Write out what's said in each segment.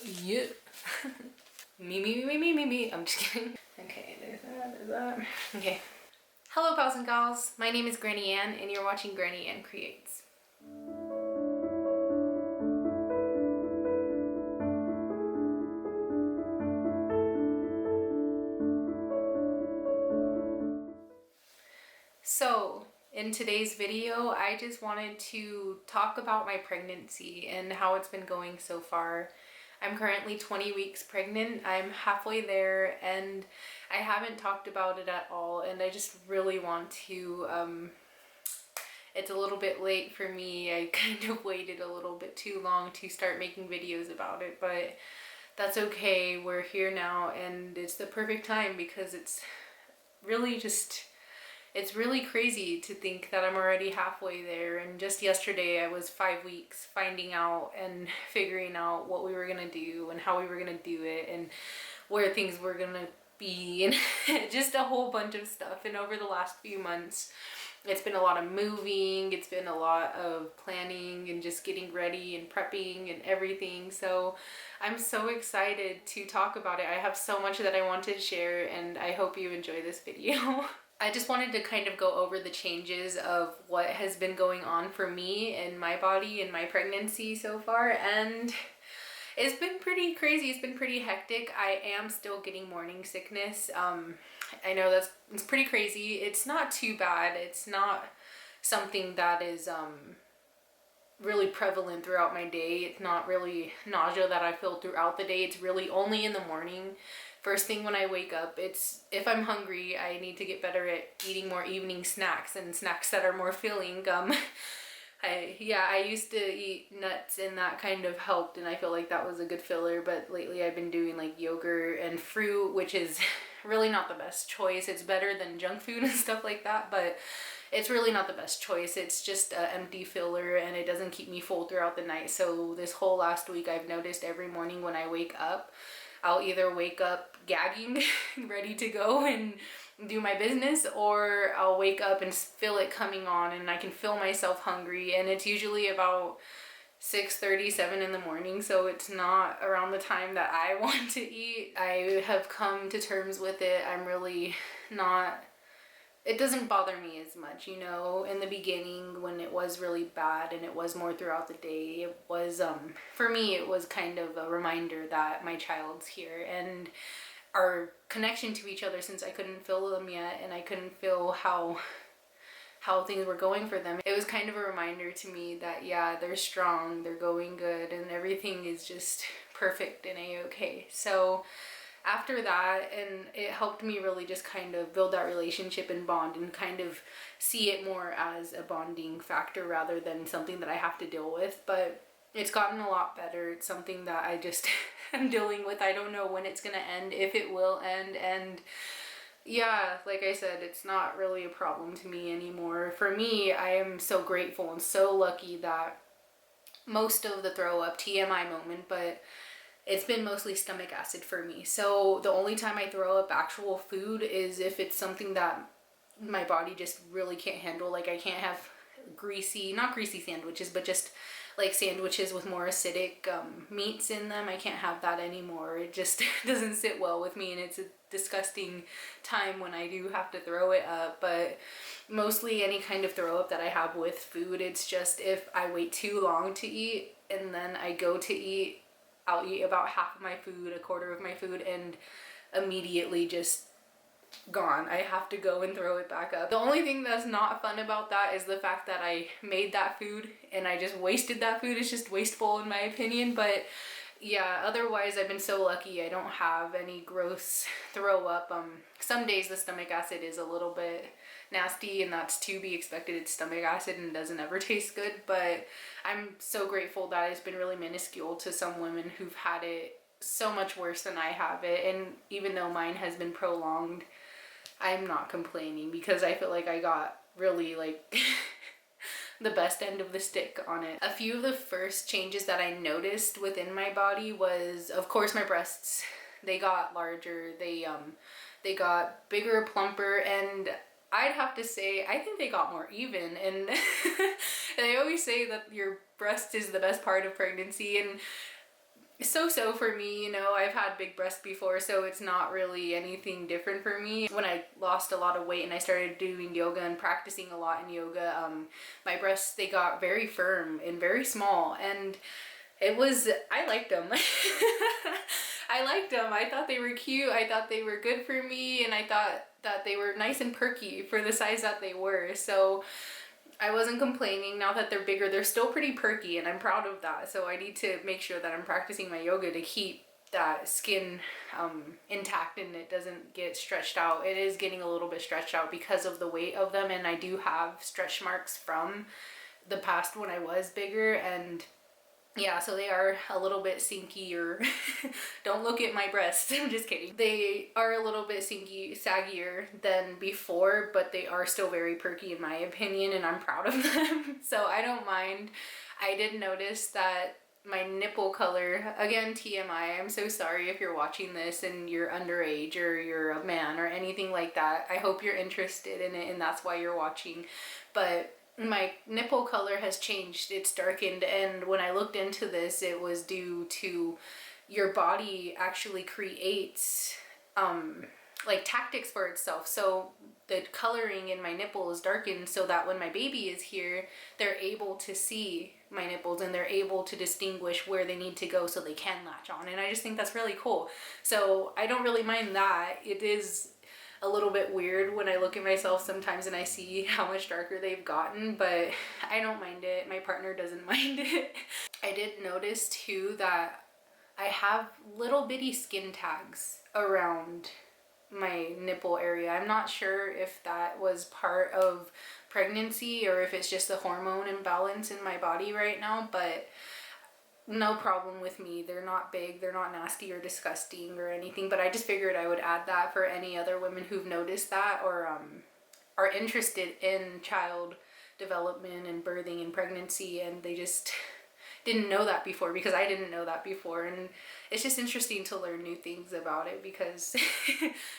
Yeah. me. I'm just kidding. Okay, there's that. Okay. Hello, pals and gals. My name is GrannyAnn, and you're watching GrannyAnn Creates. So, in today's video, I just wanted to talk about my pregnancy and how it's been going so far. I'm currently 20 weeks pregnant. I'm halfway there and I haven't talked about it at all, and I just really want to. It's a little bit late for me. I kind of waited a little bit too long to start making videos about it, but that's okay. We're here now and it's the perfect time because it's really crazy to think that I'm already halfway there. And just yesterday I was 5 weeks finding out and figuring out what we were gonna do and how we were gonna do it and where things were gonna be and just a whole bunch of stuff. And over the last few months it's been a lot of moving, it's been a lot of planning and just getting ready and prepping and everything. So I'm so excited to talk about it. I have so much that I want to share and I hope you enjoy this video. I just wanted to kind of go over the changes of what has been going on for me and my body and my pregnancy so far, and it's been pretty crazy. It's been pretty hectic. I am still getting morning sickness. I know it's pretty crazy. It's not too bad. It's not something that is really prevalent throughout my day. It's not really nausea that I feel throughout the day. It's really only in the morning. First thing when I wake up, it's if I'm hungry, I need to get better at eating more evening snacks and snacks that are more filling. I used to eat nuts and that kind of helped, and I feel like that was a good filler, but lately I've been doing like yogurt and fruit, which is really not the best choice. It's better than junk food and stuff like that, but it's really not the best choice. It's just an empty filler and it doesn't keep me full throughout the night. So this whole last week I've noticed every morning when I wake up, I'll either wake up gagging, ready to go and do my business, or I'll wake up and feel it coming on and I can feel myself hungry. And it's usually about 6:37 in the morning, so it's not around the time that I want to eat. I have come to terms with it. I'm really not, it doesn't bother me as much, you know. In the beginning when it was really bad and it was more throughout the day, it was for me it was kind of a reminder that my child's here and our connection to each other, since I couldn't feel them yet and I couldn't feel how things were going for them. It was kind of a reminder to me that yeah, they're strong, they're going good, and everything is just perfect and a-okay. So after that, and it helped me really just kind of build that relationship and bond and kind of see it more as a bonding factor rather than something that I have to deal with. But it's gotten a lot better. It's something that I just am dealing with. I don't know when it's gonna end, if it will end, and yeah, like I said, it's not really a problem to me anymore. For me, I am so grateful and so lucky that most of the throw up, TMI moment, but it's been mostly stomach acid for me. So the only time I throw up actual food is if it's something that my body just really can't handle. Like I can't have not greasy sandwiches, but just like sandwiches with more acidic meats in them. I can't have that anymore. It just doesn't sit well with me, and it's a disgusting time when I do have to throw it up. But mostly any kind of throw up that I have with food, it's just if I wait too long to eat and then I go to eat, I'll eat about half of my food, a quarter of my food, and immediately just gone. I have to go and throw it back up. The only thing that's not fun about that is the fact that I made that food and I just wasted that food. It's just wasteful in my opinion. But yeah, otherwise I've been so lucky. I don't have any gross throw up. Some days the stomach acid is a little bit nasty, and that's to be expected. It's stomach acid and doesn't ever taste good, but I'm so grateful that it's been really minuscule to some women who've had it so much worse than I have it. And even though mine has been prolonged, I'm not complaining because I feel like I got really like the best end of the stick on it. A few of the first changes that I noticed within my body was, of course, my breasts. They got larger, they got bigger, plumper, and I'd have to say I think they got more even. And they always say that your breast is the best part of pregnancy, and so for me, you know. I've had big breasts before, so it's not really anything different for me. When I lost a lot of weight and I started doing yoga and practicing a lot in yoga, my breasts, they got very firm and very small, and I liked them. I liked them. I thought they were cute. I thought they were good for me, and I thought that they were nice and perky for the size that they were. So I wasn't complaining. Now that they're bigger, they're still pretty perky, and I'm proud of that. So I need to make sure that I'm practicing my yoga to keep that skin intact and it doesn't get stretched out. It is getting a little bit stretched out because of the weight of them, and I do have stretch marks from the past when I was bigger, and yeah, so they are a little bit sinkier. Don't look at my breasts. I'm just kidding. They are a little bit saggier than before, but they are still very perky in my opinion, and I'm proud of them. So I don't mind. I did notice that my nipple color, again, TMI, I'm so sorry if you're watching this and you're underage or you're a man or anything like that. I hope you're interested in it and that's why you're watching. But my nipple color has changed. It's darkened, and when I looked into this, it was due to your body actually creates like tactics for itself. So the coloring in my nipple is darkened so that when my baby is here, they're able to see my nipples and they're able to distinguish where they need to go so they can latch on. And I just think that's really cool. So I don't really mind that. It is a little bit weird when I look at myself sometimes and I see how much darker they've gotten, but I don't mind it. My partner doesn't mind it. I did notice too that I have little bitty skin tags around my nipple area. I'm not sure if that was part of pregnancy or if it's just the hormone imbalance in my body right now, but no problem with me. They're not big, they're not nasty or disgusting or anything, but I just figured I would add that for any other women who've noticed that or are interested in child development and birthing and pregnancy, and they just didn't know that before, because I didn't know that before. And it's just interesting to learn new things about it because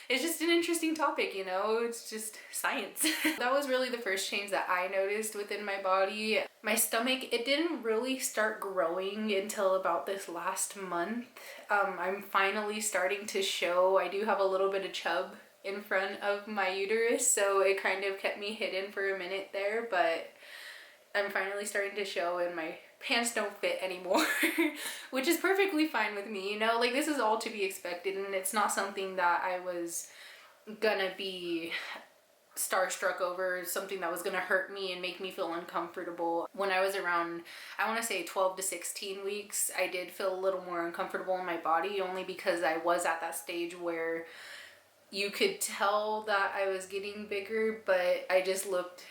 it's just an interesting topic, you know. It's just science. That was really the first change that I noticed within my body. My stomach, it didn't really start growing until about this last month. I'm finally starting to show. I do have a little bit of chub in front of my uterus, so it kind of kept me hidden for a minute there, but I'm finally starting to show and my pants don't fit anymore, which is perfectly fine with me, you know. Like, this is all to be expected, and it's not something that I was gonna be starstruck over, something that was gonna hurt me and make me feel uncomfortable. When I was around, I want to say 12 to 16 weeks, I did feel a little more uncomfortable in my body, only because I was at that stage where you could tell that I was getting bigger, but I just looked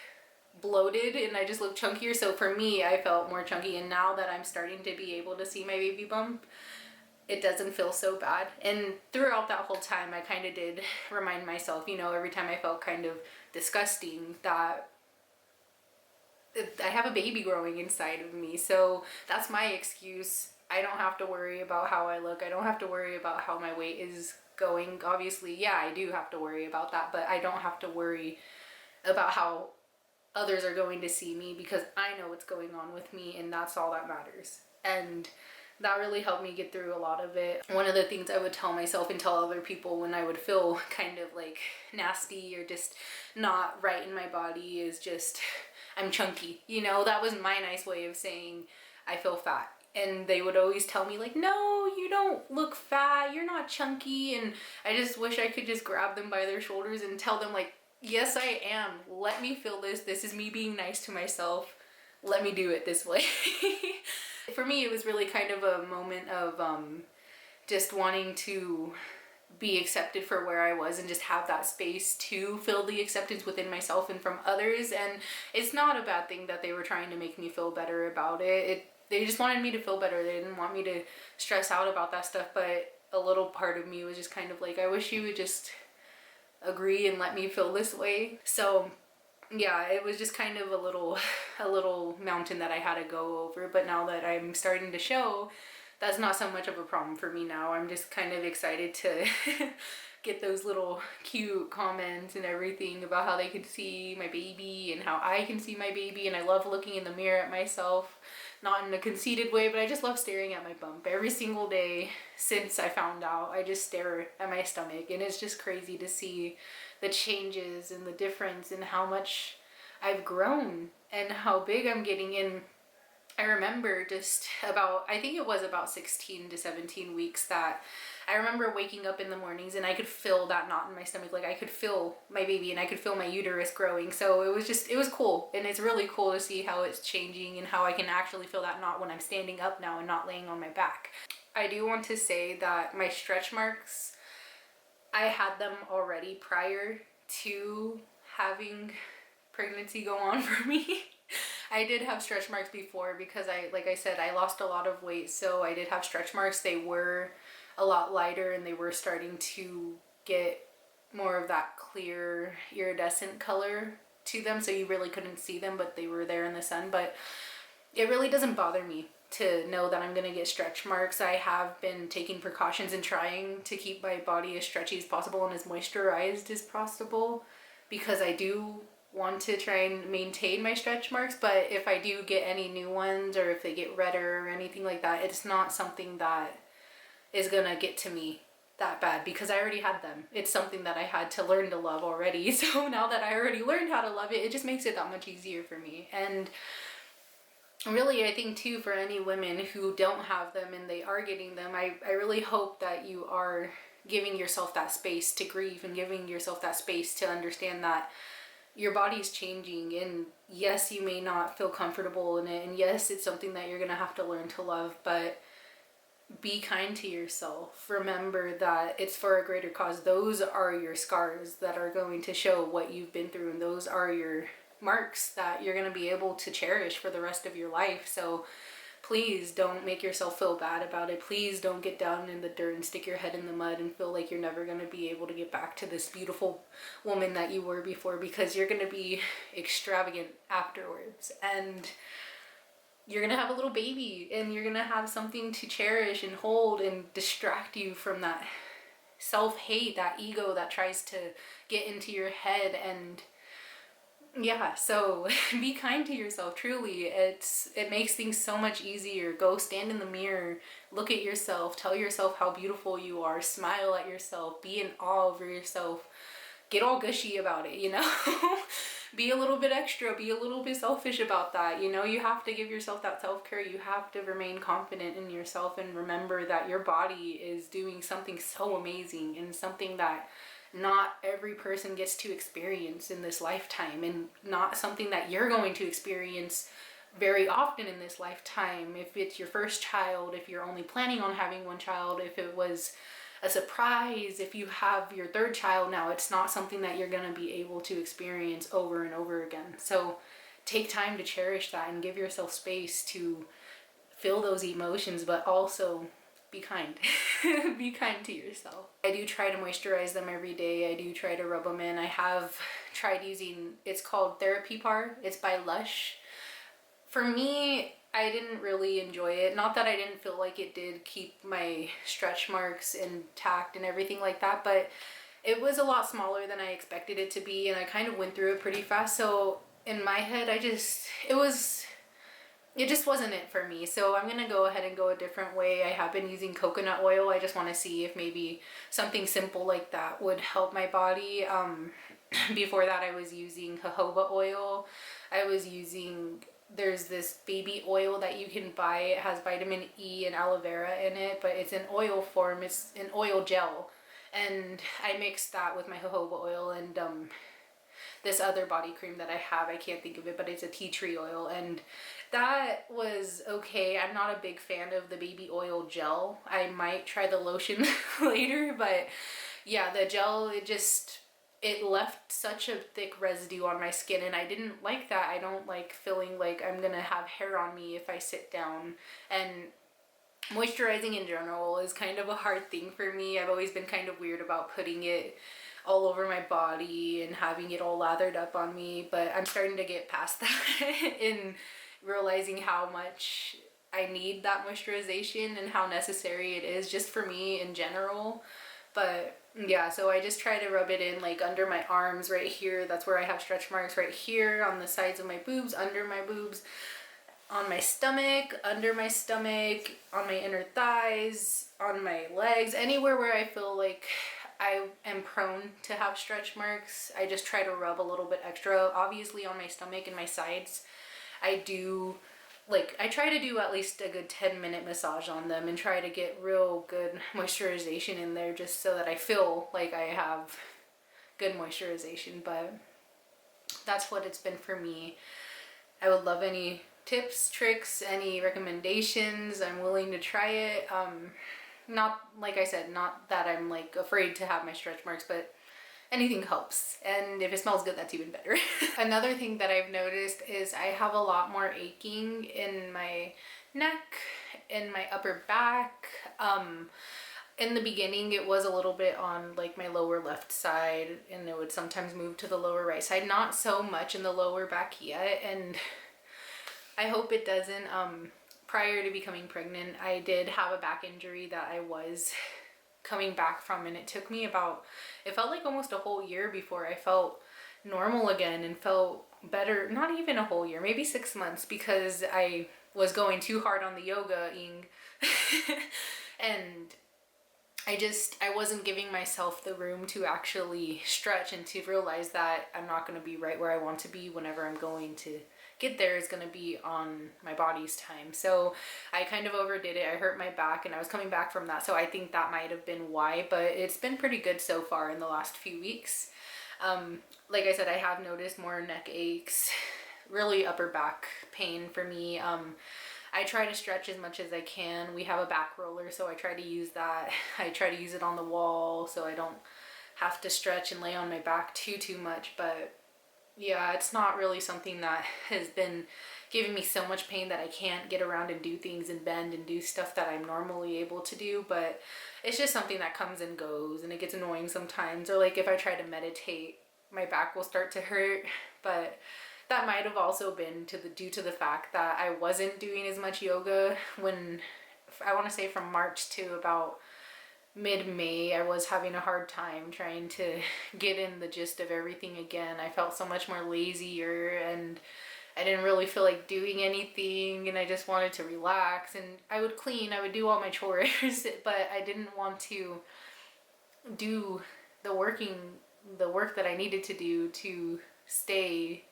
bloated and I just looked chunkier. So for me, I felt more chunky, and now that I'm starting to be able to see my baby bump, it doesn't feel so bad. And throughout that whole time, I kind of did remind myself, you know, every time I felt kind of disgusting, that I have a baby growing inside of me. So that's my excuse. I don't have to worry about how I look. I don't have to worry about how my weight is going. Obviously, yeah, I do have to worry about that, but I don't have to worry about how others are going to see me, because I know what's going on with me, and that's all that matters. And that really helped me get through a lot of it. One of the things I would tell myself and tell other people when I would feel kind of like nasty or just not right in my body is just, I'm chunky. You know, that was my nice way of saying I feel fat. And they would always tell me like, no, you don't look fat, you're not chunky. And I just wish I could just grab them by their shoulders and tell them like, yes, I am. Let me feel this. This is me being nice to myself. Let me do it this way. For me, it was really kind of a moment of just wanting to be accepted for where I was and just have that space to feel the acceptance within myself and from others. And it's not a bad thing that they were trying to make me feel better about it. They just wanted me to feel better. They didn't want me to stress out about that stuff. But a little part of me was just kind of like, I wish you would just agree and let me feel this way. So yeah, it was just kind of a little mountain that I had to go over. But now that I'm starting to show, that's not so much of a problem for me now. I'm just kind of excited to get those little cute comments and everything about how they can see my baby and how I can see my baby. And I love looking in the mirror at myself. not in a conceited way, but I just love staring at my bump. Every single day since I found out, I just stare at my stomach, and it's just crazy to see the changes and the difference and how much I've grown and how big I'm getting. And I remember just about, I think it was about 16 to 17 weeks that I remember waking up in the mornings and I could feel that knot in my stomach. Like I could feel my baby and I could feel my uterus growing. So it was cool. And it's really cool to see how it's changing and how I can actually feel that knot when I'm standing up now and not laying on my back. I do want to say that my stretch marks, I had them already prior to having pregnancy go on for me. I did have stretch marks before because like I said, I lost a lot of weight, so I did have stretch marks. They were a lot lighter and they were starting to get more of that clear iridescent color to them, so you really couldn't see them, but they were there in the sun. But it really doesn't bother me to know that I'm gonna get stretch marks. I have been taking precautions and trying to keep my body as stretchy as possible and as moisturized as possible, because I do want to try and maintain my stretch marks. But if I do get any new ones, or if they get redder or anything like that, it's not something that is gonna get to me that bad, because I already had them. It's something that I had to learn to love already. So now that I already learned how to love it, it just makes it that much easier for me. And really, I think too, for any women who don't have them and they are getting them, I really hope that you are giving yourself that space to grieve and giving yourself that space to understand that your body's changing. And yes, you may not feel comfortable in it, and yes, it's something that you're gonna have to learn to love, but be kind to yourself. Remember that it's for a greater cause. Those are your scars that are going to show what you've been through, and those are your marks that you're going to be able to cherish for the rest of your life. So please don't make yourself feel bad about it. Please don't get down in the dirt and stick your head in the mud and feel like you're never going to be able to get back to this beautiful woman that you were before, because you're going to be extravagant afterwards, and you're going to have a little baby, and you're going to have something to cherish and hold and distract you from that self-hate, that ego that tries to get into your head. And yeah, so be kind to yourself, truly. It makes things so much easier. Go stand in the mirror, look at yourself, tell yourself how beautiful you are, smile at yourself, be in awe over yourself, get all gushy about it, you know? Be a little bit extra, be a little bit selfish about that, you know? You have to give yourself that self-care. You have to remain confident in yourself and remember that your body is doing something so amazing, and something that not every person gets to experience in this lifetime, and not something that you're going to experience very often in this lifetime. If it's your first child, if you're only planning on having one child, if it was a surprise, if you have your third child now, it's not something that you're going to be able to experience over and over again. So take time to cherish that and give yourself space to feel those emotions, but also be kind. Be kind to yourself. I do try to moisturize them every day. I do try to rub them in. I have tried using, it's called Therapy Par. It's by Lush. For me, I didn't really enjoy it. Not that I didn't feel like it did keep my stretch marks intact and everything like that, but it was a lot smaller than I expected it to be, and I kind of went through it pretty fast. So in my head, it just wasn't it for me. So I'm gonna go ahead and go a different way. I have been using coconut oil. I just want to see if maybe something simple like that would help my body. Before that, I was using jojoba oil. I was using, there's this baby oil that you can buy. It has vitamin E and aloe vera in it, but it's in oil form. It's an oil gel, and I mixed that with my jojoba oil and this other body cream that I have. I can't think of it, but it's a tea tree oil, and that was okay. I'm not a big fan of the baby oil gel. I might try the lotion later, but yeah, the gel, it left such a thick residue on my skin, and I didn't like that. I don't like feeling like I'm gonna have hair on me if I sit down. And moisturizing in general is kind of a hard thing for me. I've always been kind of weird about putting it all over my body and having it all lathered up on me, but I'm starting to get past that and realizing how much I need that moisturization and how necessary it is just for me in general. But yeah, so I just try to rub it in like under my arms right here. That's where I have stretch marks, right here on the sides of my boobs, under my boobs, on my stomach, under my stomach, on my inner thighs, on my legs, anywhere where I feel like I am prone to have stretch marks. I just try to rub a little bit extra. Obviously on my stomach and my sides, I try to do at least a good 10-minute massage on them and try to get real good moisturization in there just so that I feel like I have good moisturization. But that's what it's been for me. I would love any tips, tricks, any recommendations. I'm willing to try it. Not, like I said, not that I'm like afraid to have my stretch marks, but anything helps. And if it smells good, that's even better. Another thing that I've noticed is I have a lot more aching in my neck, in my upper back. In the beginning, it was a little bit on like my lower left side, and it would sometimes move to the lower right side. Not so much in the lower back yet, and I hope it doesn't. Prior to becoming pregnant, I did have a back injury that I was coming back from, and it took me it felt like almost a whole year before I felt normal again and felt better. Not even a whole year, maybe 6 months, because I was going too hard on the yoga-ing and I wasn't giving myself the room to actually stretch and to realize that I'm not going to be right where I want to be. Whenever I'm going to get there is going to be on my body's time. So I kind of overdid it. I hurt my back and I was coming back from that. So I think that might have been why, but it's been pretty good so far in the last few weeks. Like I said, I have noticed more neck aches, really upper back pain for me. I try to stretch as much as I can. We have a back roller, so I try to use that. I try to use it on the wall so I don't have to stretch and lay on my back too much. But yeah, it's not really something that has been giving me so much pain that I can't get around and do things and bend and do stuff that I'm normally able to do. But it's just something that comes and goes, and it gets annoying sometimes. Or like if I try to meditate, my back will start to hurt. But that might have also been due to the fact that I wasn't doing as much yoga when, I want to say from March to about mid-May, I was having a hard time trying to get in the gist of everything again. I felt so much more lazier and I didn't really feel like doing anything, and I just wanted to relax. And I would clean, I would do all my chores, but I didn't want to do the work that I needed to do to stay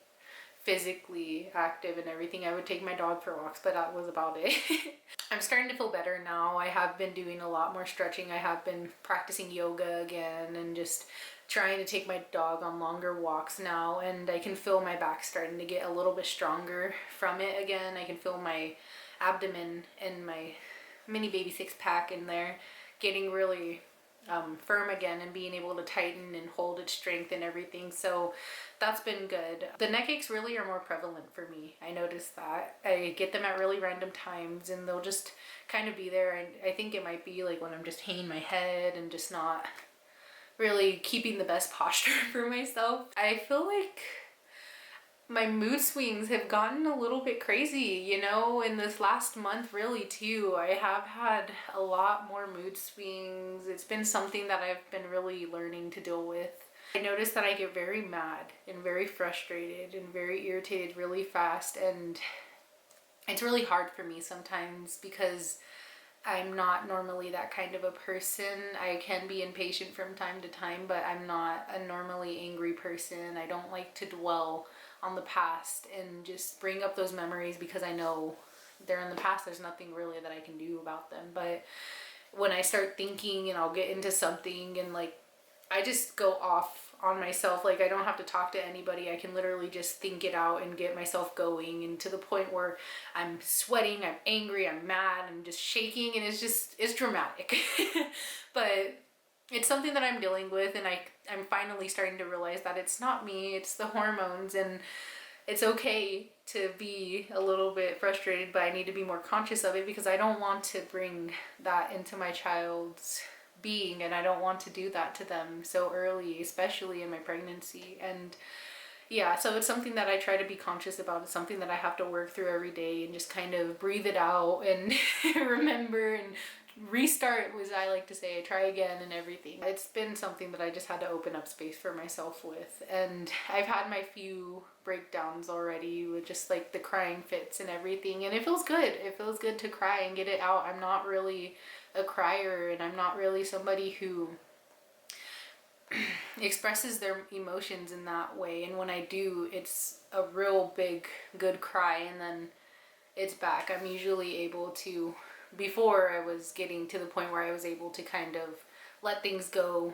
physically active and everything. I would take my dog for walks, but that was about it. I'm starting to feel better now. I have been doing a lot more stretching. I have been practicing yoga again and just trying to take my dog on longer walks now, and I can feel my back starting to get a little bit stronger from it again. I can feel my abdomen and my mini baby six pack in there getting really firm again and being able to tighten and hold its strength and everything. So that's been good. The neck aches really are more prevalent for me. I noticed that. I get them at really random times and they'll just kind of be there. And I think it might be like when I'm just hanging my head and just not really keeping the best posture for myself. I feel like my mood swings have gotten a little bit crazy, you know, in this last month really too. I have had a lot more mood swings. It's been something that I've been really learning to deal with. I noticed that I get very mad and very frustrated and very irritated really fast, and it's really hard for me sometimes because I'm not normally that kind of a person. I can be impatient from time to time, but I'm not a normally angry person. I don't like to dwell on the past and just bring up those memories because I know they're in the past. There's nothing really that I can do about them. But when I start thinking and I'll get into something and like I just go off on myself, like I don't have to talk to anybody. I can literally just think it out and get myself going, and to the point where I'm sweating, I'm angry, I'm mad, I'm just shaking, and it's dramatic. But it's something that I'm dealing with, and I'm finally starting to realize that it's not me, it's the hormones, and it's okay to be a little bit frustrated, but I need to be more conscious of it because I don't want to bring that into my child's being, and I don't want to do that to them so early, especially in my pregnancy. And yeah, so it's something that I try to be conscious about. It's something that I have to work through every day and just kind of breathe it out and remember and restart, was I like to say, try again and everything. It's been something that I just had to open up space for myself with, and I've had my few breakdowns already with just like the crying fits and everything, and it feels good. It feels good to cry and get it out. I'm not really a crier, and I'm not really somebody who expresses their emotions in that way, and when I do, it's a real big good cry, and then it's back. I'm usually able to, before I was getting to the point where I was able to kind of let things go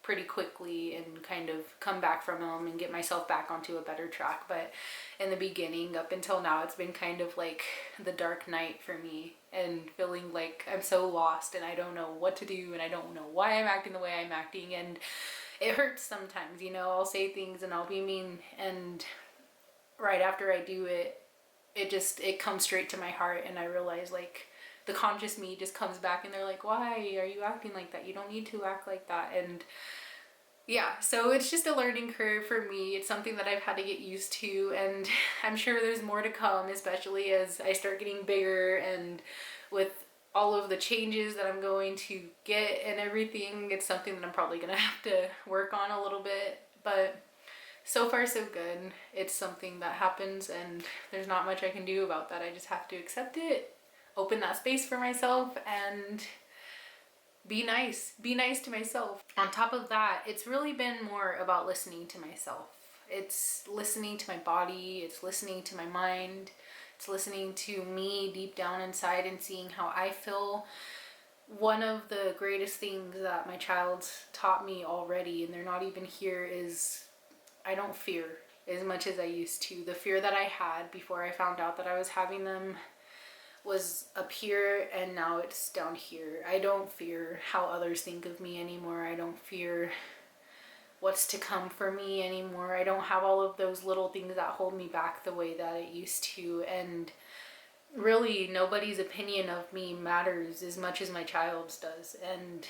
pretty quickly and kind of come back from them and get myself back onto a better track. But in the beginning, up until now, it's been kind of like the dark night for me, and feeling like I'm so lost and I don't know what to do, and I don't know why I'm acting the way I'm acting, and it hurts sometimes, you know. I'll say things and I'll be mean, and right after I do it, it comes straight to my heart, and I realize like the conscious me just comes back, and they're like, why are you acting like that? You don't need to act like that. And yeah, so it's just a learning curve for me. It's something that I've had to get used to, and I'm sure there's more to come, especially as I start getting bigger, and with all of the changes that I'm going to get and everything. It's something that I'm probably gonna have to work on a little bit, but so far so good. It's something that happens, and there's not much I can do about that. I just have to accept it, open that space for myself, and be nice to myself. On top of that, it's really been more about listening to myself. It's listening to my body, it's listening to my mind, it's listening to me deep down inside and seeing how I feel. One of the greatest things that my child's taught me already, and they're not even here, is I don't fear as much as I used to. The fear that I had before I found out that I was having them was up here, and now it's down here. I don't fear how others think of me anymore. I don't fear what's to come for me anymore. I don't have all of those little things that hold me back the way that it used to. And really, nobody's opinion of me matters as much as my child's does. And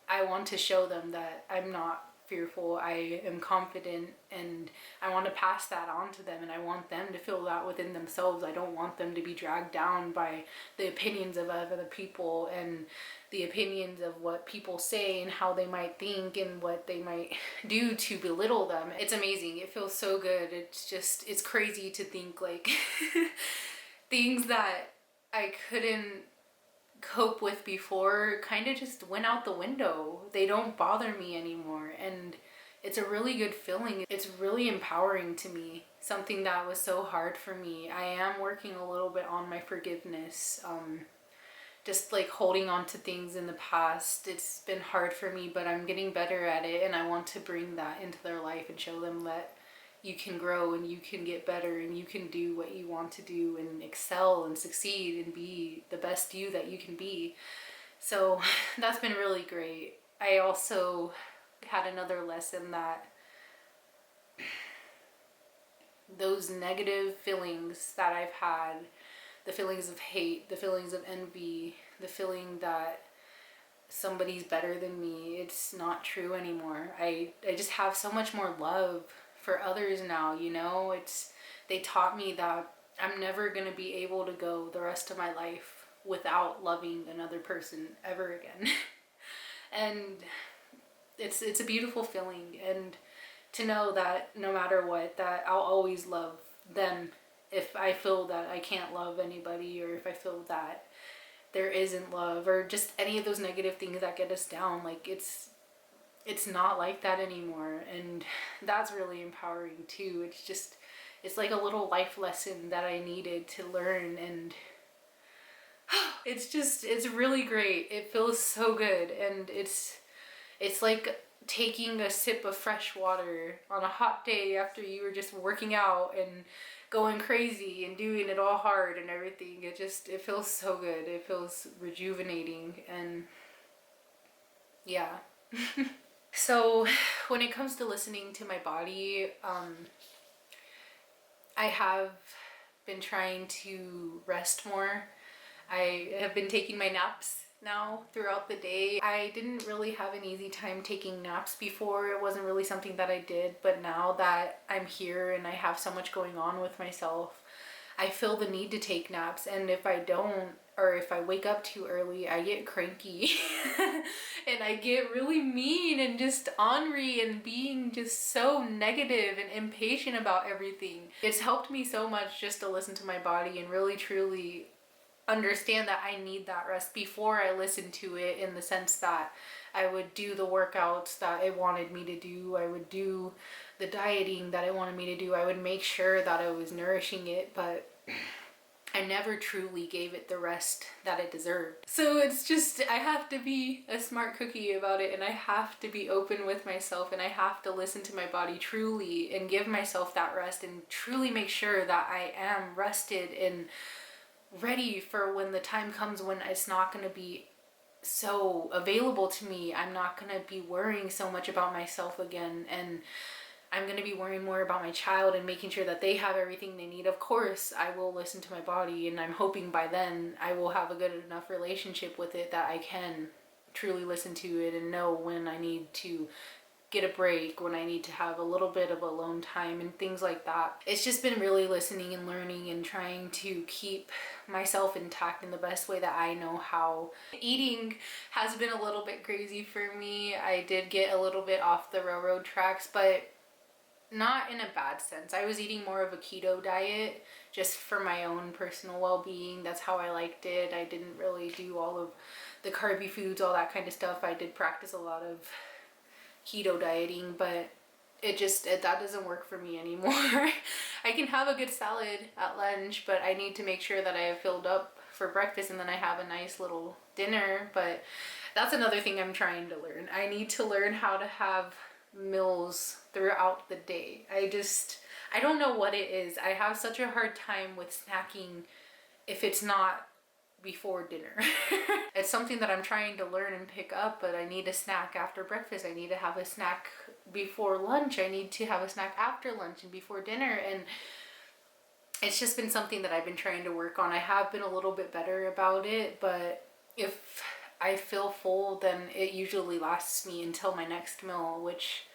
I want to show them that I'm not fearful. I am confident, and I want to pass that on to them, and I want them to feel that within themselves. I don't want them to be dragged down by the opinions of other people and the opinions of what people say and how they might think and what they might do to belittle them. It's amazing. It feels so good. It's crazy to think like things that I couldn't cope with before kind of just went out the window. They don't bother me anymore, and it's a really good feeling. It's really empowering to me, something that was so hard for me. I am working a little bit on my forgiveness, just like holding on to things in the past. It's been hard for me, but I'm getting better at it, and I want to bring that into their life and show them that you can grow and you can get better and you can do what you want to do and excel and succeed and be the best you that you can be. So that's been really great. I also had another lesson that those negative feelings that I've had, the feelings of hate, the feelings of envy, the feeling that somebody's better than me, it's not true anymore. I just have so much more love for others now, you know. They taught me that I'm never going to be able to go the rest of my life without loving another person ever again. And it's a beautiful feeling, and to know that no matter what, that I'll always love them. If I feel that I can't love anybody, or if I feel that there isn't love, or just any of those negative things that get us down, like it's not like that anymore. And that's really empowering too. It's like a little life lesson that I needed to learn, and it's really great. It feels so good, and it's like taking a sip of fresh water on a hot day after you were just working out and going crazy and doing it all hard and everything. It feels so good. It feels rejuvenating, and yeah. So when it comes to listening to my body, I have been trying to rest more. I have been taking my naps now throughout the day. I didn't really have an easy time taking naps before. It wasn't really something that I did, but now that I'm here and I have so much going on with myself, I feel the need to take naps, and if I don't, or if I wake up too early, I get cranky and I get really mean and just ornery and being just so negative and impatient about everything. It's helped me so much just to listen to my body and really truly understand that I need that rest before I listen to it, in the sense that I would do the workouts that it wanted me to do. I would do the dieting that it wanted me to do. I would make sure that I was nourishing it, but I never truly gave it the rest that it deserved. So it's just, I have to be a smart cookie about it, and I have to be open with myself, and I have to listen to my body truly and give myself that rest and truly make sure that I am rested and ready for when the time comes when it's not going to be so available to me. I'm not going to be worrying so much about myself again, and I'm going to be worrying more about my child and making sure that they have everything they need. Of course, I will listen to my body, and I'm hoping by then I will have a good enough relationship with it that I can truly listen to it and know when I need to get a break, when I need to have a little bit of alone time and things like that. It's just been really listening and learning and trying to keep myself intact in the best way that I know how. Eating has been a little bit crazy for me. I did get a little bit off the railroad tracks, but not in a bad sense. I was eating more of a keto diet just for my own personal well-being. That's how I liked it. I didn't really do all of the carby foods, all that kind of stuff. I did practice a lot of keto dieting, but that doesn't work for me anymore. I can have a good salad at lunch, but I need to make sure that I have filled up for breakfast and then I have a nice little dinner. But that's another thing I'm trying to learn. I need to learn how to have meals throughout the day. I don't know what it is. I have such a hard time with snacking if it's not before dinner. It's something that I'm trying to learn and pick up, but I need a snack after breakfast. I need to have a snack before lunch. I need to have a snack after lunch and before dinner. And it's just been something that I've been trying to work on. I have been a little bit better about it, but if I feel full, then it usually lasts me until my next meal, which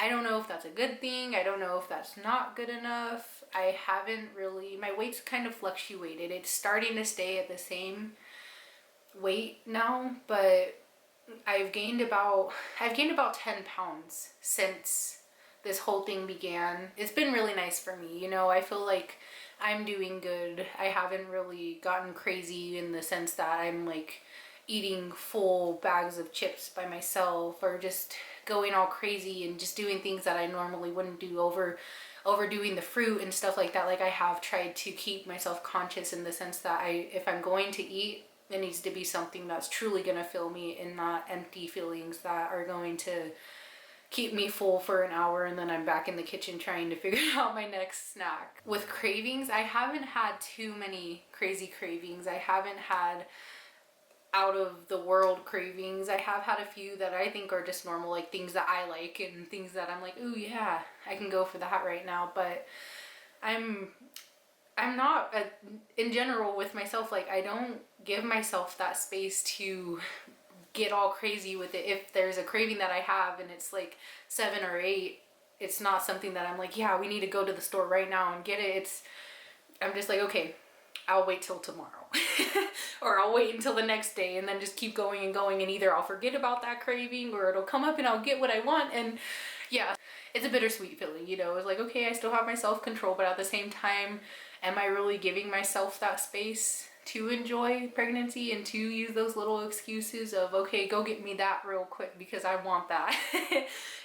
I don't know if that's a good thing. I don't know if that's not good enough. I haven't really, my weight's kind of fluctuated. It's starting to stay at the same weight now, but I've gained about 10 pounds since this whole thing began. It's been really nice for me. You know, I feel like I'm doing good. I haven't really gotten crazy in the sense that I'm like eating full bags of chips by myself, or just going all crazy and just doing things that I normally wouldn't do, overdoing the fruit and stuff like that. Like, I have tried to keep myself conscious in the sense that if I'm going to eat, it needs to be something that's truly going to fill me and not empty feelings that are going to keep me full for an hour and then I'm back in the kitchen trying to figure out my next snack. With cravings, I haven't had too many crazy cravings. I haven't had out of the world cravings. I have had a few that I think are just normal, like things that I like and things that I'm like, ooh yeah, I can go for that right now. But I'm not in general with myself, like I don't give myself that space to get all crazy with it. If there's a craving that I have and it's like 7 or 8, it's not something that I'm like, yeah, we need to go to the store right now and get it. I'm just like, okay, I'll wait till tomorrow or I'll wait until the next day, and then just keep going and going, and either I'll forget about that craving or it'll come up and I'll get what I want. And yeah, it's a bittersweet feeling, you know. It's like, okay, I still have my self-control, but at the same time, am I really giving myself that space to enjoy pregnancy and to use those little excuses of, okay, go get me that real quick because I want that.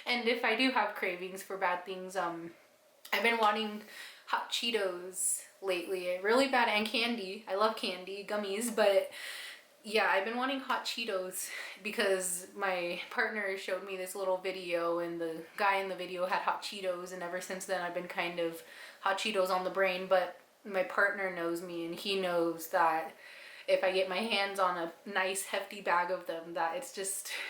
And if I do have cravings for bad things, I've been wanting hot Cheetos lately, really bad, and candy. I love candy, gummies, but yeah, I've been wanting hot Cheetos because my partner showed me this little video and the guy in the video had hot Cheetos, and ever since then I've been kind of hot Cheetos on the brain. But my partner knows me and he knows that if I get my hands on a nice hefty bag of them, that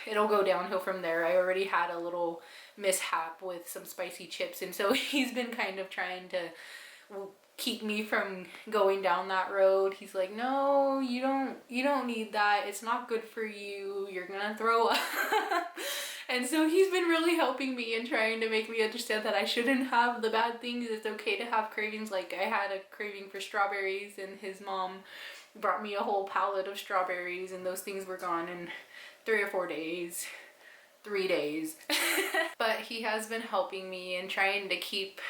it'll go downhill from there. I already had a little mishap with some spicy chips, and so he's been kind of trying to keep me from going down that road. He's like, no, you don't need that. It's not good for you. You're gonna throw up. And so he's been really helping me and trying to make me understand that I shouldn't have the bad things. It's okay to have cravings. Like I had a craving for strawberries and his mom brought me a whole pallet of strawberries and those things were gone in 3 or 4 days. 3 days. But he has been helping me and trying to keep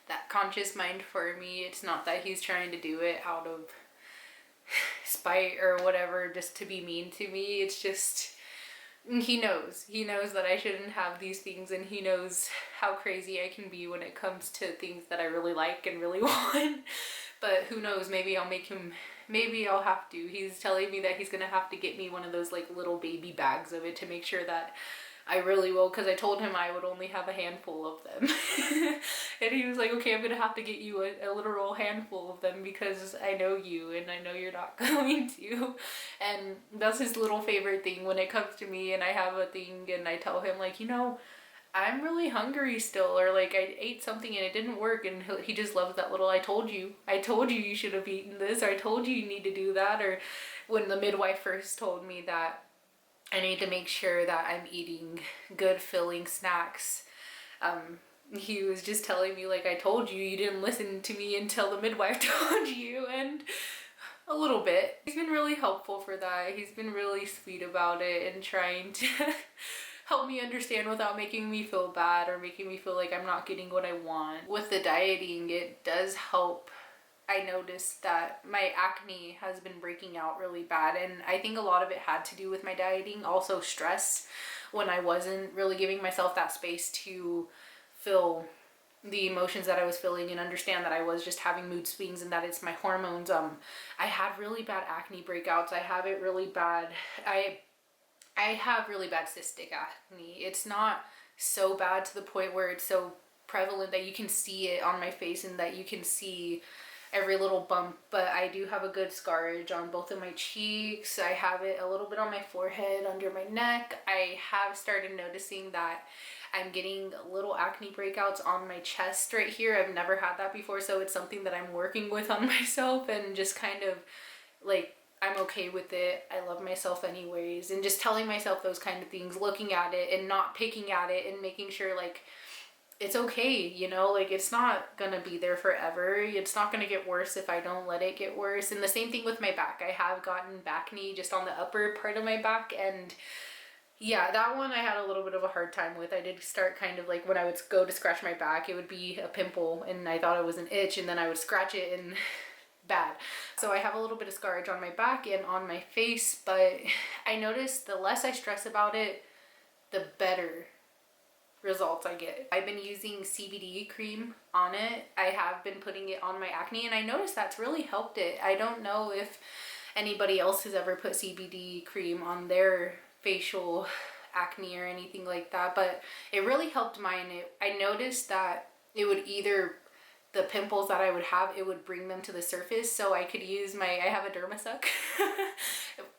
that conscious mind for me. It's not that he's trying to do it out of spite or whatever just to be mean to me. It's just he knows that I shouldn't have these things, and he knows how crazy I can be when it comes to things that I really like and really want. But who knows, maybe I'll make him, maybe I'll have to. He's telling me that he's gonna have to get me one of those like little baby bags of it to make sure that I really will, because I told him I would only have a handful of them. And he was like, okay, I'm gonna have to get you a literal handful of them because I know you and I know you're not going to. And that's his little favorite thing when it comes to me and I have a thing and I tell him like, you know, I'm really hungry still, or like I ate something and it didn't work, and he just loves that little I told you you should have eaten this, or I told you need to do that. Or when the midwife first told me that I need to make sure that I'm eating good filling snacks, he was just telling me like, I told you, you didn't listen to me until the midwife told you. And a little bit. He's been really helpful for that. He's been really sweet about it and trying to help me understand without making me feel bad or making me feel like I'm not getting what I want. With the dieting, it does help. I noticed that my acne has been breaking out really bad, and I think a lot of it had to do with my dieting. Also stress, when I wasn't really giving myself that space to feel the emotions that I was feeling and understand that I was just having mood swings and that it's my hormones. I had really bad acne breakouts. I have it really bad. I have really bad cystic acne. It's not so bad to the point where it's so prevalent that you can see it on my face and that you can see every little bump, but I do have a good scarage on both of my cheeks. I have it a little bit on my forehead, under my neck. I have started noticing that I'm getting little acne breakouts on my chest right here. I've never had that before, so it's something that I'm working with on myself and just kind of like, I'm okay with it. I love myself anyways, and just telling myself those kind of things, looking at it and not picking at it and making sure like it's okay, you know, like it's not gonna be there forever. It's not gonna get worse if I don't let it get worse. And the same thing with my back. I have gotten back knee just on the upper part of my back, and yeah, that one I had a little bit of a hard time with. I did start kind of like when I would go to scratch my back, it would be a pimple and I thought it was an itch, and then I would scratch it and bad. So I have a little bit of scarage on my back and on my face, but I noticed the less I stress about it, the better results I get. I've been using CBD cream on it. I have been putting it on my acne, and I noticed that's really helped it. I don't know if anybody else has ever put CBD cream on their facial acne or anything like that, but it really helped mine. I noticed that it would either, the pimples that I would have, it would bring them to the surface, so I could use I have a dermasuck.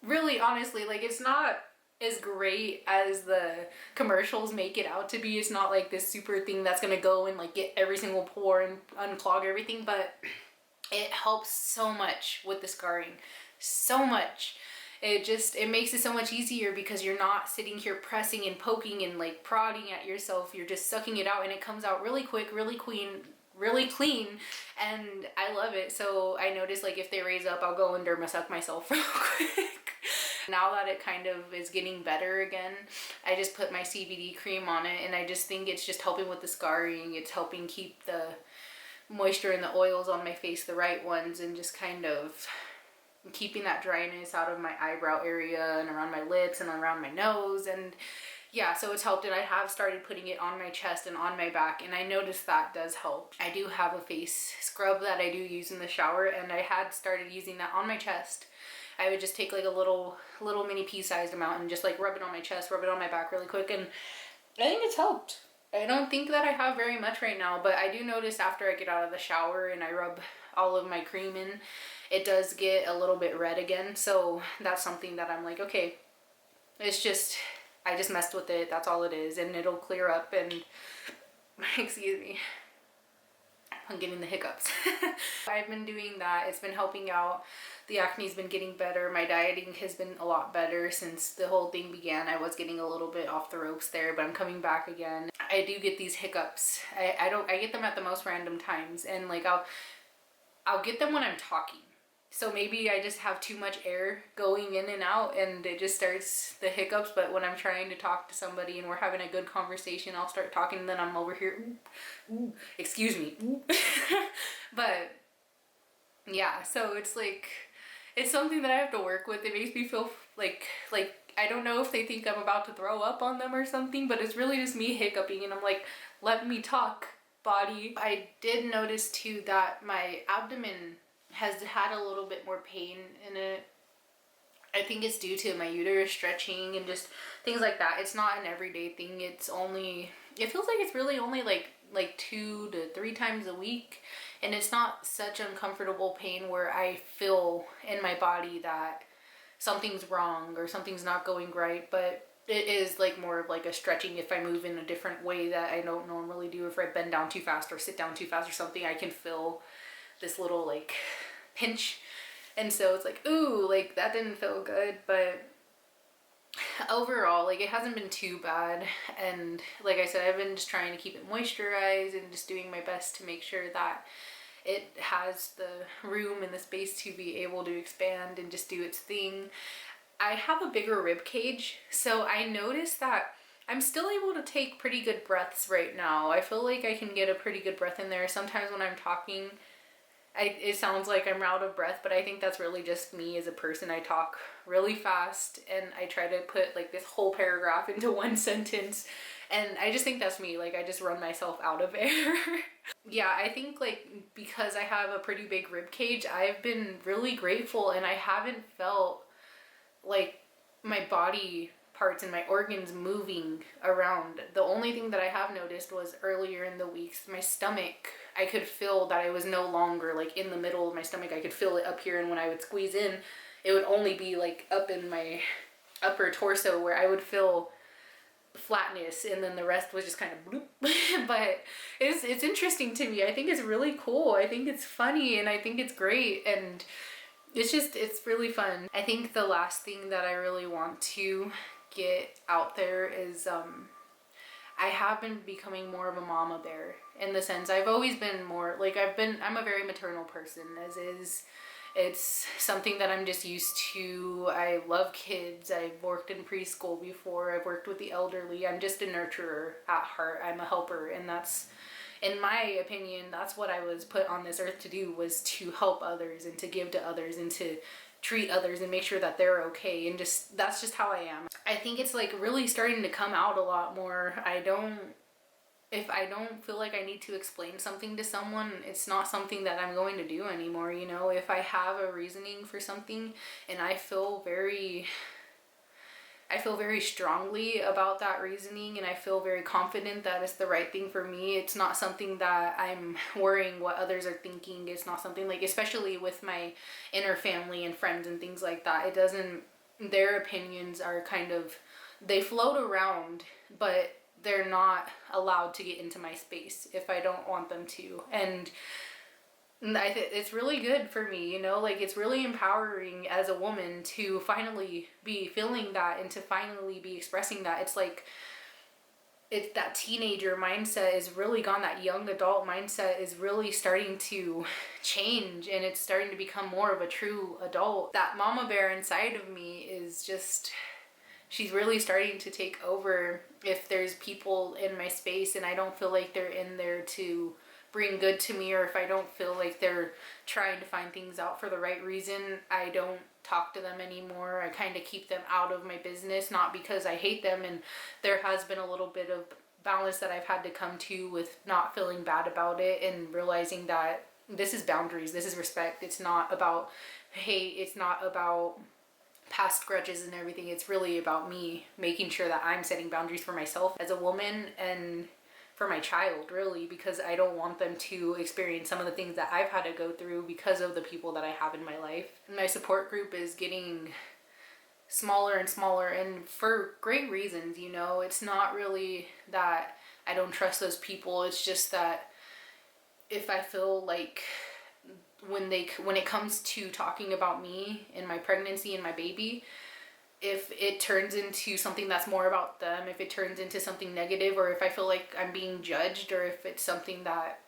Really, honestly, like it's not as great as the commercials make it out to be. It's not like this super thing that's gonna go and like get every single pore and unclog everything, but it helps so much with the scarring, so much. It makes it so much easier because you're not sitting here pressing and poking and like prodding at yourself. You're just sucking it out and it comes out really quick, really clean, and I love it. So I notice like if they raise up, I'll go and dermasuck myself real quick. Now that it kind of is getting better again, I just put my CBD cream on it, and I just think it's just helping with the scarring. It's helping keep the moisture and the oils on my face, the right ones, and just kind of keeping that dryness out of my eyebrow area and around my lips and around my nose. And yeah, so it's helped, and I have started putting it on my chest and on my back, and I noticed that does help. I do have a face scrub that I do use in the shower, and I had started using that on my chest. I would just take like a little mini pea-sized amount and just like rub it on my chest, rub it on my back really quick, and I think it's helped. I don't think that I have very much right now, but I do notice after I get out of the shower and I rub all of my cream in, it does get a little bit red again. So that's something that I'm like, okay, it's just, I just messed with it, that's all it is, and it'll clear up. And excuse me, on getting the hiccups. I've been doing that. It's been helping out. The acne's been getting better. My dieting has been a lot better since the whole thing began. I was getting a little bit off the ropes there, but I'm coming back again. I do get these hiccups. I get them at the most random times, and like I'll get them when I'm talking. So maybe I just have too much air going in and out and it just starts the hiccups. But when I'm trying to talk to somebody and we're having a good conversation, I'll start talking and then I'm over here, ooh, excuse me. But yeah, so it's like, it's something that I have to work with. It makes me feel like I don't know if they think I'm about to throw up on them or something, but it's really just me hiccuping and I'm like, let me talk, body. I did notice too that my abdomen has had a little bit more pain in it. I think it's due to my uterus stretching and just things like that. It's not an everyday thing. It feels like it's really only like 2 to 3 times a week, and it's not such uncomfortable pain where I feel in my body that something's wrong or something's not going right, but it is like more of like a stretching. If I move in a different way that I don't normally do, if I bend down too fast or sit down too fast or something, I can feel this little like pinch, and so it's like, ooh, like that didn't feel good. But overall, like, it hasn't been too bad, and like I said, I've been just trying to keep it moisturized and just doing my best to make sure that it has the room and the space to be able to expand and just do its thing. I have a bigger rib cage, so I noticed that I'm still able to take pretty good breaths right now. I feel like I can get a pretty good breath in there. Sometimes when I'm talking, it sounds like I'm out of breath, but I think that's really just me as a person. I talk really fast and I try to put like this whole paragraph into one sentence, and I just think that's me. Like, I just run myself out of air. Yeah, I think like because I have a pretty big rib cage, I've been really grateful, and I haven't felt like my body parts and my organs moving around. The only thing that I have noticed was earlier in the weeks, my stomach, I could feel that I was no longer like in the middle of my stomach. I could feel it up here, and when I would squeeze in, it would only be like up in my upper torso where I would feel flatness, and then the rest was just kind of bloop. But it's interesting to me. I think it's really cool. I think it's funny, and I think it's great, and it's really fun. I think the last thing that I really want to get out there is I have been becoming more of a mama bear, in the sense I've always been more like I'm a very maternal person, as is. It's something that I'm just used to. I love kids. I've worked in preschool before. I've worked with the elderly. I'm just a nurturer at heart. I'm a helper, and that's, in my opinion, that's what I was put on this earth to do, was to help others and to give to others and to treat others and make sure that they're okay, and just that's just how I am. I think it's like really starting to come out a lot more. If I don't feel like I need to explain something to someone, it's not something that I'm going to do anymore, you know? If I have a reasoning for something and I feel very strongly about that reasoning, and I feel very confident that it's the right thing for me, it's not something that I'm worrying what others are thinking. It's not something like, especially with my inner family and friends and things like that, their opinions are kind of, they float around, but they're not allowed to get into my space if I don't want them to. And it's really good for me, you know, like, it's really empowering as a woman to finally be feeling that and to finally be expressing that. It's like, it's that teenager mindset is really gone. That young adult mindset is really starting to change, and it's starting to become more of a true adult. That mama bear inside of me is just, she's really starting to take over. If there's people in my space and I don't feel like they're in there to bring good to me, or if I don't feel like they're trying to find things out for the right reason, I don't talk to them anymore. I kind of keep them out of my business, not because I hate them, and there has been a little bit of balance that I've had to come to with not feeling bad about it and realizing that this is boundaries, this is respect. It's not about hate, it's not about past grudges and everything. It's really about me making sure that I'm setting boundaries for myself as a woman and for my child, really, because I don't want them to experience some of the things that I've had to go through because of the people that I have in my life. My support group is getting smaller and smaller, and for great reasons, you know. It's not really that I don't trust those people. It's just that if I feel like when it comes to talking about me and my pregnancy and my baby, if it turns into something that's more about them, if it turns into something negative, or if I feel like I'm being judged, or if it's something that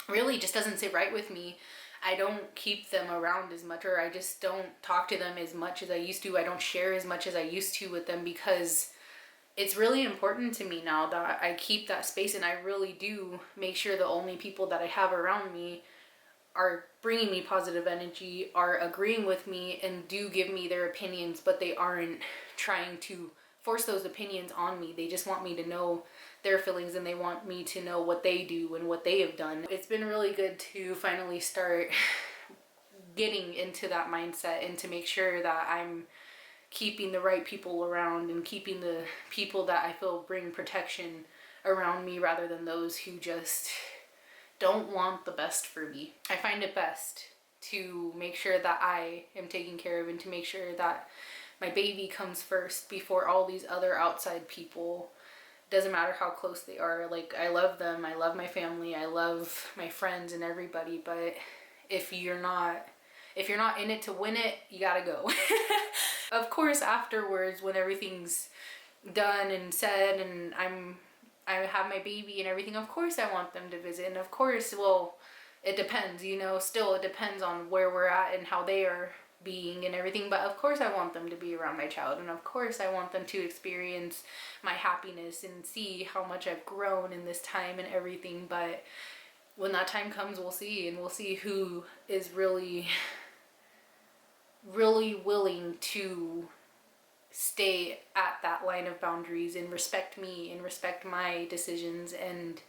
really just doesn't sit right with me, I don't keep them around as much, or I just don't talk to them as much as I used to. I don't share as much as I used to with them, because it's really important to me now that I keep that space, and I really do make sure the only people that I have around me are bringing me positive energy, are agreeing with me, and do give me their opinions, but they aren't trying to force those opinions on me. They just want me to know their feelings, and they want me to know what they do and what they have done. It's been really good to finally start getting into that mindset, and to make sure that I'm keeping the right people around, and keeping the people that I feel bring protection around me, rather than those who just don't want the best for me. I find it best to make sure that I am taken care of, and to make sure that my baby comes first before all these other outside people. Doesn't matter how close they are. Like, I love them, I love my family, I love my friends and everybody, but if you're not in it to win it, you gotta go. Of course, afterwards, when everything's done and said, and I have my baby and everything, of course I want them to visit. And of course, well, it depends, you know, still it depends on where we're at and how they are being and everything. But of course I want them to be around my child, and of course I want them to experience my happiness and see how much I've grown in this time and everything. But when that time comes, we'll see, and we'll see who is really willing to stay at that line of boundaries, and respect me and respect my decisions, and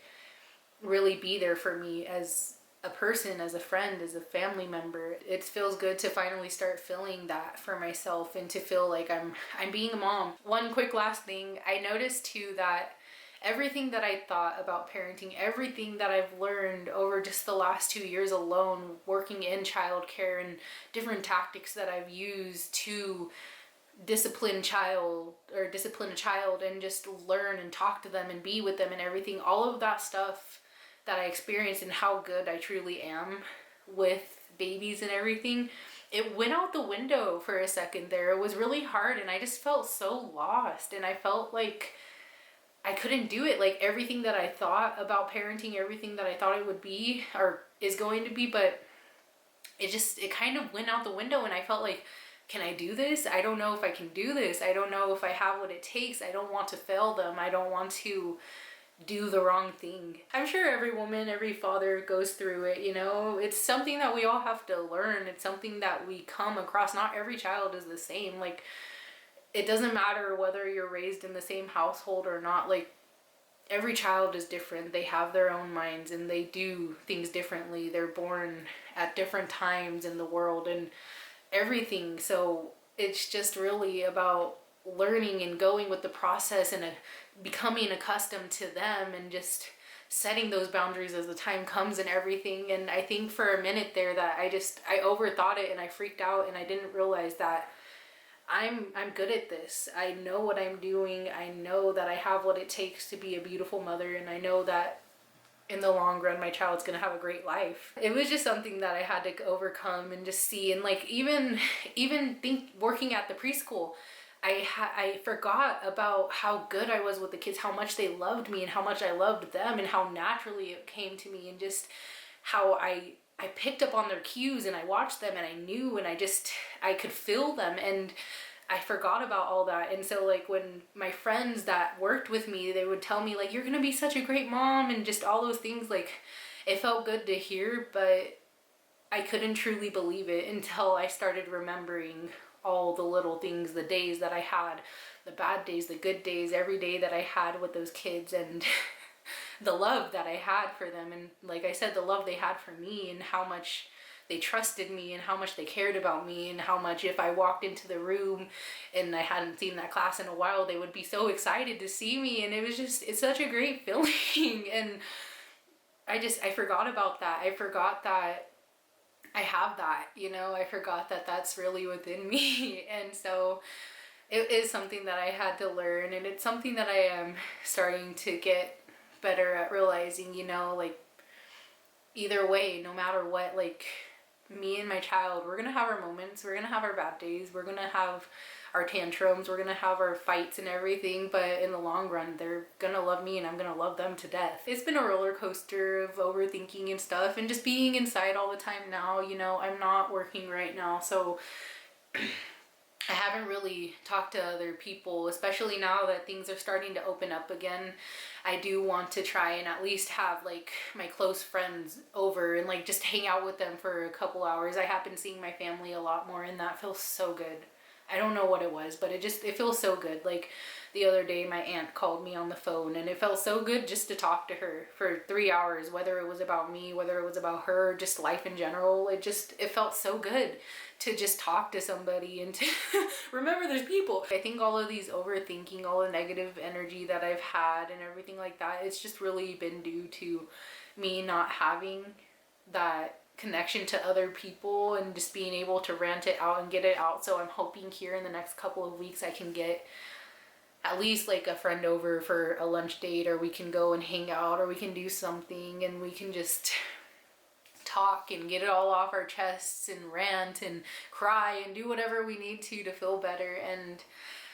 really be there for me as a person, as a friend, as a family member. It feels good to finally start feeling that for myself, and to feel like I'm being a mom. One quick last thing, I noticed too that everything that I thought about parenting, everything that I've learned over just the last 2 years alone, working in childcare, and different tactics that I've used to discipline a child, and just learn and talk to them and be with them and everything, all of that stuff that I experienced, and how good I truly am with babies and everything, it went out the window for a second there. It was really hard, and I just felt so lost, and I felt like I couldn't do it. Like, everything that I thought about parenting, everything that I thought it would be or is going to be, but it kind of went out the window, and I felt like, can I do this? I don't know if I can do this. I don't know if I have what it takes. I don't want to fail them. I don't want to do the wrong thing. I'm sure every woman, every father goes through it, you know. It's something that we all have to learn. It's something that we come across. Not every child is the same. Like, it doesn't matter whether you're raised in the same household or not. Like, every child is different. They have their own minds, and they do things differently. They're born at different times in the world and everything. So it's just really about learning and going with the process, and becoming accustomed to them, and just setting those boundaries as the time comes and everything. And I think for a minute there that I overthought it, and I freaked out, and I didn't realize that I'm good at this. I know what I'm doing. I know that I have what it takes to be a beautiful mother, and I know that in the long run my child's gonna have a great life. It was just something that I had to overcome and just see. And like, even think, working at the preschool, I forgot about how good I was with the kids, how much they loved me and how much I loved them, and how naturally it came to me, and just how I picked up on their cues, and I watched them, and I knew, and I could feel them, and I forgot about all that. And so like, when my friends that worked with me, they would tell me like, you're gonna be such a great mom, and just all those things, like, it felt good to hear, but I couldn't truly believe it until I started remembering all the little things, the days that I had, the bad days, the good days, every day that I had with those kids, and the love that I had for them. And like I said, the love they had for me, and how much they trusted me, and how much they cared about me, and how much, if I walked into the room and I hadn't seen that class in a while, they would be so excited to see me. And it's such a great feeling. And I forgot about that. I forgot that I have that, you know. I forgot that that's really within me. And so it is something that I had to learn, and it's something that I am starting to get better at realizing, you know. Like, either way, no matter what, like me and my child, we're gonna have our moments, we're gonna have our bad days, we're gonna have our tantrums, we're gonna have our fights and everything, but in the long run, they're gonna love me and I'm gonna love them to death. It's been a roller coaster of overthinking and stuff and just being inside all the time now. You know, I'm not working right now, so I haven't really talked to other people, especially now that things are starting to open up again. I do want to try and at least have like my close friends over and like just hang out with them for a couple hours. I have been seeing my family a lot more and that feels so good. I don't know what it was, but it feels so good. Like the other day, my aunt called me on the phone and it felt so good just to talk to her for 3 hours, whether it was about me, whether it was about her, just life in general. It felt so good to just talk to somebody and to remember there's people. I think all of these overthinking, all the negative energy that I've had and everything like that, it's just really been due to me not having that connection to other people and just being able to rant it out and get it out. So I'm hoping here in the next couple of weeks I can get at least like a friend over for a lunch date, or we can go and hang out, or we can do something and we can just talk and get it all off our chests and rant and cry and do whatever we need to feel better. And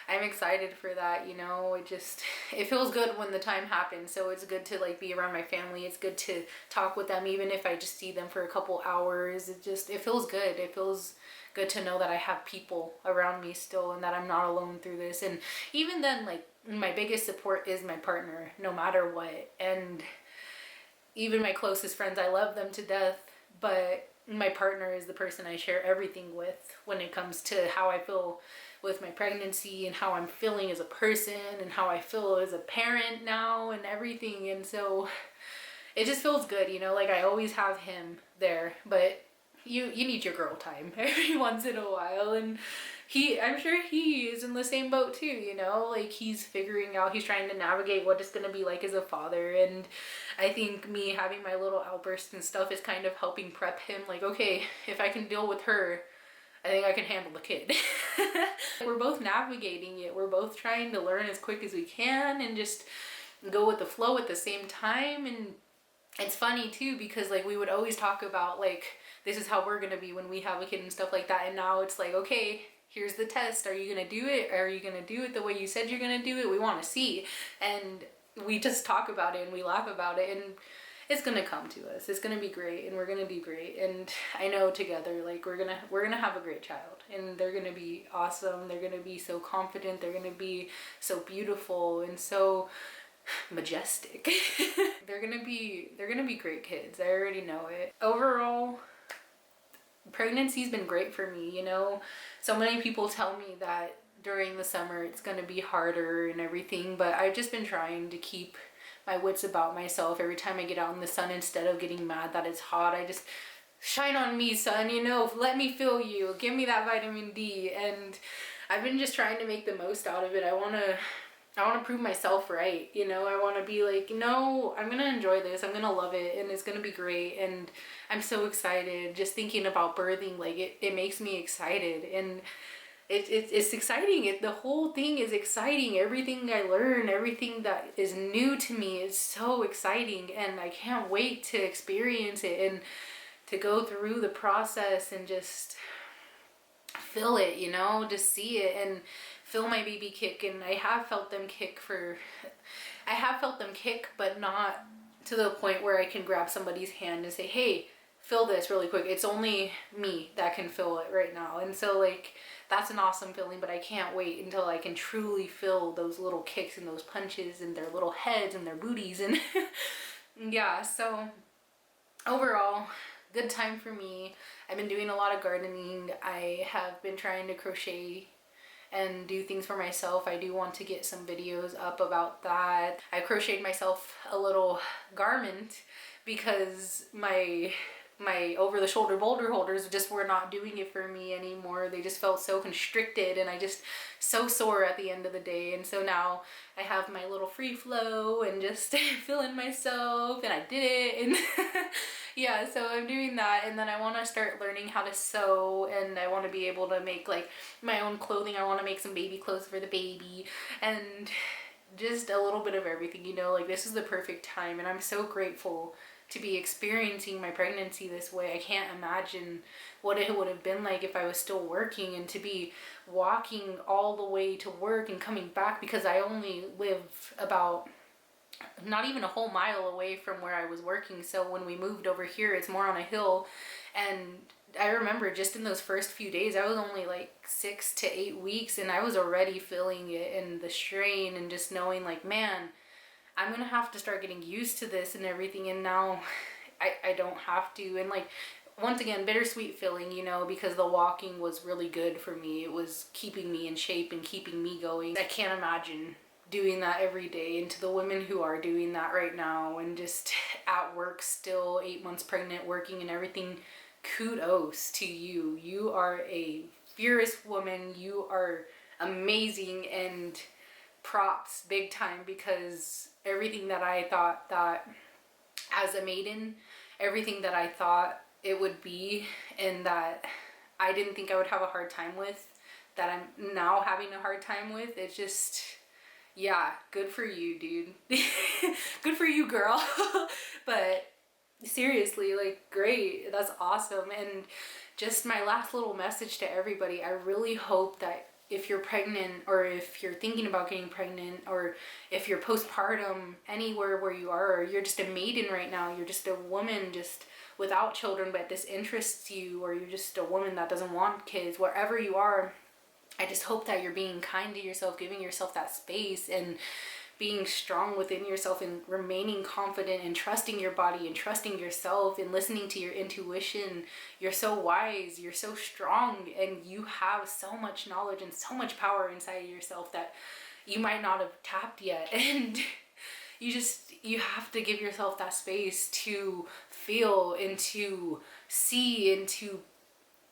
I'm excited for that, you know. It feels good when the time happens. So it's good to like be around my family. It's good to talk with them, even if I just see them for a couple hours. It feels good. It feels good to know that I have people around me still and that I'm not alone through this. And even then, like, my biggest support is my partner, no matter what. And even my closest friends, I love them to death, but my partner is the person I share everything with when it comes to how I feel with my pregnancy and how I'm feeling as a person and how I feel as a parent now and everything. And so it just feels good, you know, like I always have him there, but you need your girl time every once in a while. And I'm sure he is in the same boat too, you know, like he's trying to navigate what it's going to be like as a father. And I think me having my little outbursts and stuff is kind of helping prep him, like, okay, if I can deal with her, I think I can handle the kid. We're both navigating it. We're both trying to learn as quick as we can and just go with the flow at the same time. And it's funny too, because like we would always talk about like, this is how we're going to be when we have a kid and stuff like that. And now it's like, okay, here's the test. Are you going to do it? Are you going to do it the way you said you're going to do it? We want to see. And we just talk about it and we laugh about it, and it's going to come to us. It's going to be great, and we're going to be great. And I know together, like we're going to have a great child, and they're going to be awesome. They're going to be so confident. They're going to be so beautiful and so majestic. They're going to be great kids. I already know it. Overall, pregnancy's been great for me, you know. So many people tell me that during the summer it's going to be harder and everything, but I've just been trying to keep my wits about myself. Every time I get out in the sun, instead of getting mad that it's hot, I just shine on me, sun, you know, let me feel you, give me that vitamin D. And I've been just trying to make the most out of it. I want to prove myself right, you know. I want to be like, no, I'm gonna enjoy this, I'm gonna love it, and it's gonna be great. And I'm so excited just thinking about birthing. Like it makes me excited, and it's exciting. The whole thing is exciting. Everything I learn, everything that is new to me is so exciting, and I can't wait to experience it and to go through the process and just feel it, you know, just see it and feel my baby kick. And I have felt them kick, but not to the point where I can grab somebody's hand and say, hey, feel this really quick. It's only me that can feel it right now. And so like, that's an awesome feeling, but I can't wait until I can truly feel those little kicks and those punches and their little heads and their booties. And yeah, so overall, good time for me. I've been doing a lot of gardening. I have been trying to crochet and do things for myself. I do want to get some videos up about that. I crocheted myself a little garment because my over-the-shoulder boulder holders just were not doing it for me anymore. They just felt so constricted, and I just so sore at the end of the day. And so now I have my little free flow and just feeling myself, and I did it. And yeah, so I'm doing that. And then I want to start learning how to sew, and I want to be able to make like my own clothing. I want to make some baby clothes for the baby, and just a little bit of everything, you know. Like this is the perfect time, and I'm so grateful to be experiencing my pregnancy this way. I can't imagine what it would have been like if I was still working, and to be walking all the way to work and coming back, because I only live about not even a whole mile away from where I was working. So when we moved over here, it's more on a hill. And I remember just in those first few days, I was only like 6 to 8 weeks, and I was already feeling it and the strain, and just knowing like, man, I'm gonna have to start getting used to this and everything. And now I don't have to. And like, once again, bittersweet feeling, you know, because the walking was really good for me. It was keeping me in shape and keeping me going. I can't imagine doing that every day. And to the women who are doing that right now and just at work still 8 months pregnant, working and everything, kudos to you. You are a fierce woman. You are amazing, and props big time, because everything that I thought that as a maiden, everything that I thought it would be, and that I didn't think I would have a hard time with, that I'm now having a hard time with, it's just, yeah, good for you, dude. Good for you, girl. But seriously, like, great. That's awesome. And just my last little message to everybody, I really hope that if you're pregnant, or if you're thinking about getting pregnant, or if you're postpartum, anywhere where you are, or you're just a maiden right now, you're just a woman just without children, but this interests you, or you're just a woman that doesn't want kids, wherever you are, I just hope that you're being kind to yourself, giving yourself that space, and being strong within yourself, and remaining confident, and trusting your body, and trusting yourself, and listening to your intuition. You're so wise, you're so strong, and you have so much knowledge and so much power inside of yourself that you might not have tapped yet. And you have to give yourself that space to feel, and to see, and to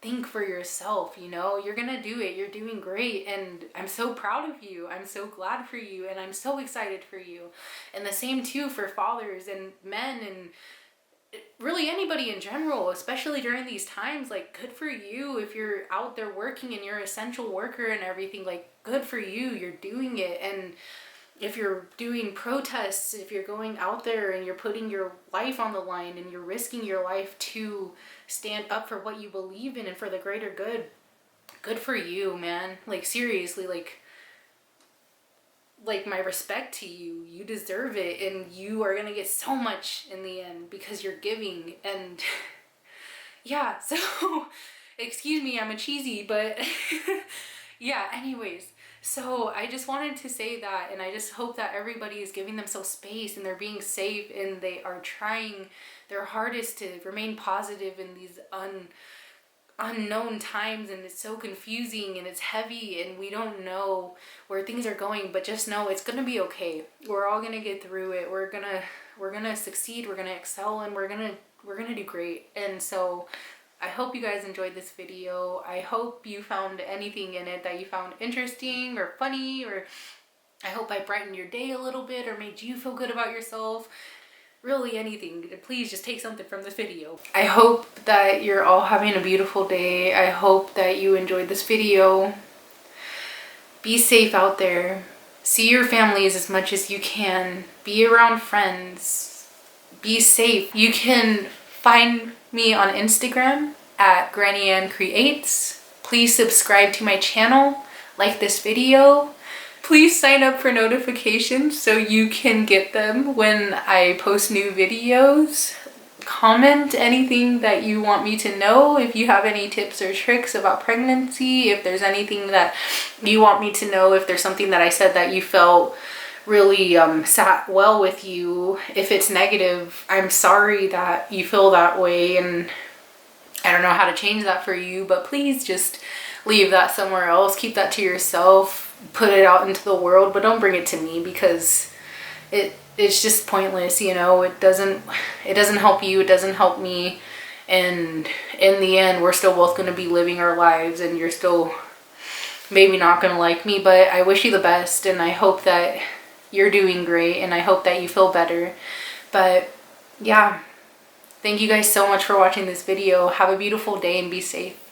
think for yourself. You know, you're gonna do it. You're doing great, and I'm so proud of you. I'm so glad for you, and I'm so excited for you. And the same too for fathers and men, and really anybody in general, especially during these times. Like, good for you if you're out there working and you're an essential worker and everything. Like, good for you, you're doing it. And if you're doing protests, if you're going out there and you're putting your life on the line, and you're risking your life to stand up for what you believe in and for the greater good, good for you, man. Like, seriously, like my respect to you. You deserve it, and you are gonna get so much in the end because you're giving. And yeah, so excuse me, I'm a cheesy, but yeah, anyways. So I just wanted to say that, and I just hope that everybody is giving themselves space, and they're being safe, and they are trying their hardest to remain positive in these unknown times. And it's so confusing, and it's heavy, and we don't know where things are going, but just know it's gonna be okay. We're all gonna get through it. We're gonna succeed, we're gonna excel, and we're gonna do great. And so I hope you guys enjoyed this video. I hope you found anything in it that you found interesting or funny, or I hope I brightened your day a little bit, or made you feel good about yourself. Really, anything. Please just take something from this video. I hope that you're all having a beautiful day. I hope that you enjoyed this video. Be safe out there. See your families as much as you can. Be around friends. Be safe. You can find me on Instagram at GrannyAnn Creates. Please subscribe to my channel, like this video. Please sign up for notifications so you can get them when I post new videos. Comment anything that you want me to know. If you have any tips or tricks about pregnancy, if there's anything that you want me to know, if there's something that I said that you felt really sat well with you. If it's negative, I'm sorry that you feel that way, and I don't know how to change that for you, but please just leave that somewhere else. Keep that to yourself. Put it out into the world, but don't bring it to me, because it's just pointless, you know. It doesn't help you, it doesn't help me, and in the end we're still both going to be living our lives, and you're still maybe not going to like me, but I wish you the best, and I hope that you're doing great, and I hope that you feel better. But yeah, thank you guys so much for watching this video. Have a beautiful day and be safe.